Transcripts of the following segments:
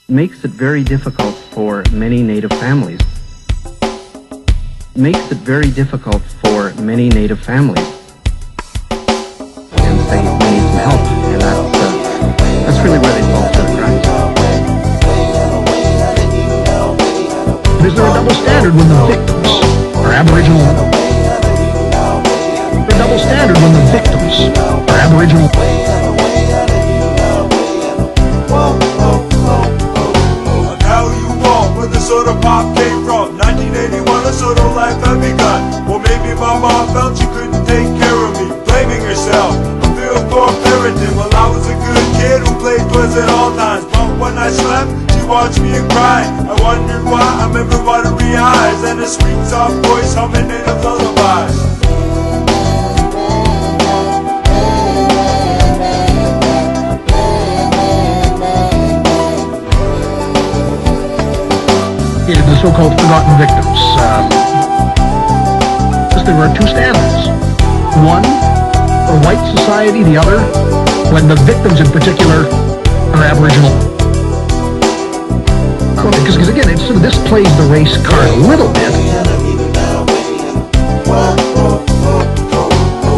makes it very difficult for many Native families. Makes it very difficult for many Native families. And they need some help, and that's really where they fall through the cracks. Is there a double standard when the victims are Aboriginal? Is there a double standard when the victims are Aboriginal? I'll tell you all where the Soto-Pawp came from. 1981, a Soto life had begun. Well, maybe my mom felt she couldn't take care of me, blaming herself. I feel poor parenting. Well, I was a good kid who played toys at all times, but when I slept, she watched me and cried. I wondered why. I remember watery eyes and a sweet soft voice humming native lullabies. Yeah, the so-called forgotten victims. There are two standards. One, for white society, the other, when the victims in particular are Aboriginal. Because again, it sort of displays the race card a little bit. At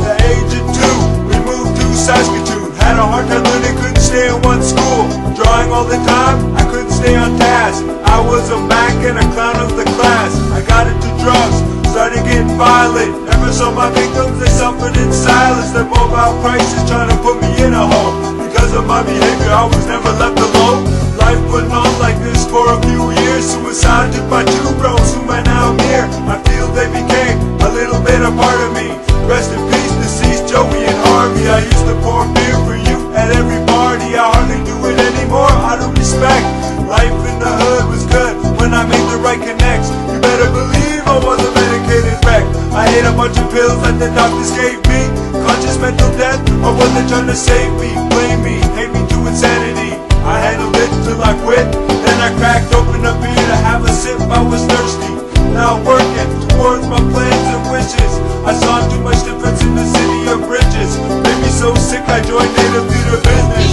the age of 2, we moved to Saskatoon. Had a hard time learning, couldn't stay in one school. Drawing all the time, I couldn't stay on task. I was a Mac and a clown of the class. I got into drugs, started getting violent. Never saw my victims, they suffered in silence. Their mobile crisis trying to put me in a hole. Because of my behavior, I was never left alone. Life went on like this for a few years. Suicide took my 2 bros, whom I now am here. I feel they became a little bit a part of me. Rest in peace, deceased Joey and Harvey. I used to pour beer for you at every party. I hardly do it anymore, out of respect. Life in the hood was good when I made the right connects. You better believe I was a medicated wreck. I ate a bunch of pills that the doctors gave me. Conscious mental death, or was they trying to save me? Blame me, hate me to insanity. I handled it till I quit. Then I cracked open a beer to have a sip. I was thirsty, now working towards my plans and wishes. I saw too much difference in the city of bridges. Made me so sick I joined Native theater business.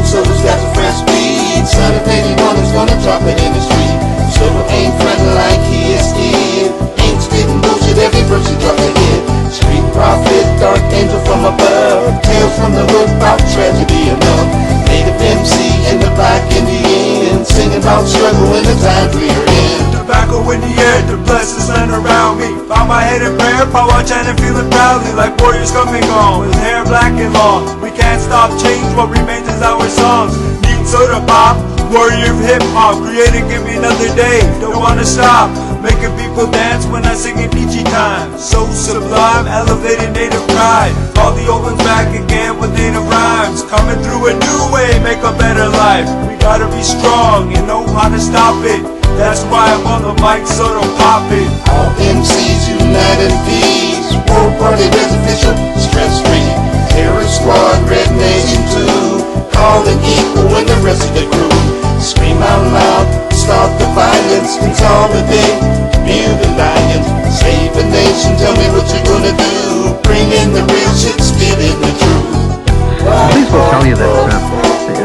Soto's got the fresh beat. Son of anyone who's gonna drop it in the street. Soto ain't friendly like he is kid. Ain't spitting bullshit every verse he drop it in. Street prophet, dark angel from above. Tales from the hood about tragedy enough. Native MC and the Black Indian, singing about struggle in the times we are in. Tobacco in the air to bless this land around me. Bow my head in prayer, power chanting, feeling proudly like warriors coming on with hair black and long. We can't stop change, what remains is our songs. Need Soto-Pawp, warrior of hip-hop. Creator, give me another day, don't wanna stop. Making people dance when I sing in Geechi time. So sublime, elevating native pride. All the old ones back again with native rhymes. Coming through a new way, make a better life. We gotta be strong and know how to stop it. That's why I'm on the mic, Soto-Pawp it. All MCs unite in peace. World Party is official, stress-free. Terror Squad, Red Nation 2. Calling equal and the rest of the crew. Scream out loud, stop the violence, consolidate, build alliance, save a nation, tell me what you're gonna do. Bring in the real shit, spit in the truth. Police will tell you that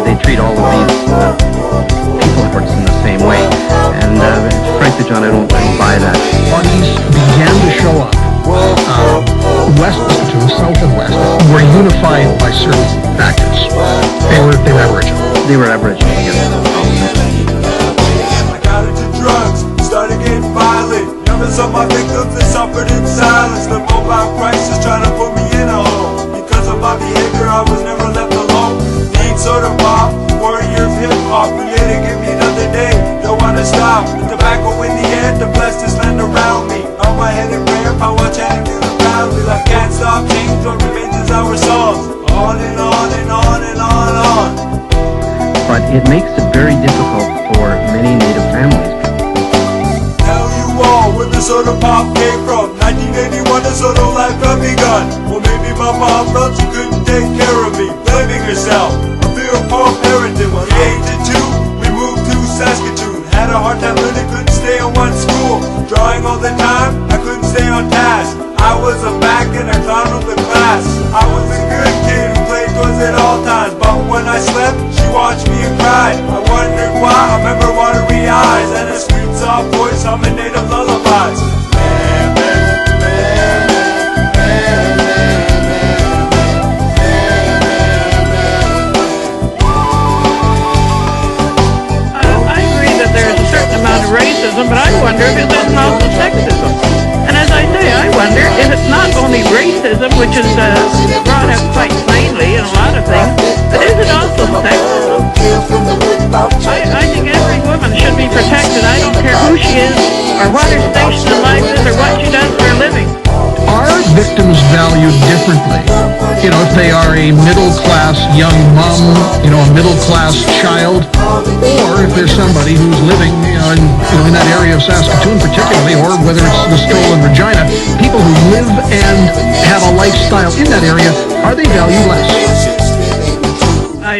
they treat all of these people in the same way, and frankly, John, I don't buy that. Bodies began to show up. West Saskatoon, south and west, were unified by certain factors. They were Aboriginal. They were Aboriginal, yes. I got into drugs, started getting violent. Never saw my victims, they suffered in silence. The mobile crisis trying to put me in a hole. Because of my behavior, I was never left alone. Need Soto-Pawp, warrior of hip-hop. Creator, give me another day, don't wanna stop. The tobacco in the air to bless this land around me. On my head in prayer, power chanting, feeling proudly like can't stop change, what remains is our songs. On and on and on and on and on. But it makes it very difficult for many Native families. Tell you all where the Soto-Pawp came from. 1981, the Soto life had begun. Well, maybe my mom felt she couldn't take care of me, blaming herself. I feel poor parenting. Well, at the age of 2, we moved to Saskatoon. Had a hard time learning, couldn't stay in one school. Drawing all the time, I couldn't stay on task. I was a Mac and a clown of the class. I was a good kid who played toys at all times, but when I slept, she watched me and cried. I wondered because there's also sexism. And as I say, I wonder if it's not only racism, which is brought up quite plainly in a lot of things, but is it also sexism? I think every woman should be protected. I don't care who she is, or what her station in life is, or what she does for a living. Are victims valued differently? You know, if they are a middle-class young mom, you know, a middle-class child, or if there's somebody who's living, in that area of Saskatoon particularly, or whether it's the stolen Regina, people who live and have a lifestyle in that area, are they valued less? I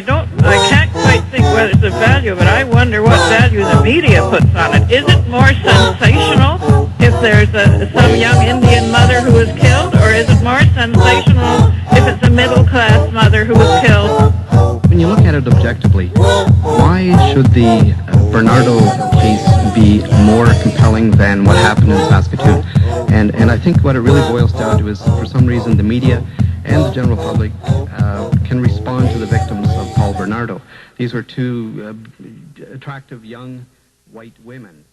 can't quite think whether it's a value, but I wonder what value the media puts on it. Is it more sensational if there's some young Indian mother who was killed, or is it more sensational if it's a middle-class mother who was killed? When you look at it objectively, why should the Bernardo case be more compelling than what happened in Saskatoon? And I think what it really boils down to is, for some reason, the media and the general public can respond to the victims of Paul Bernardo. These were two attractive young white women.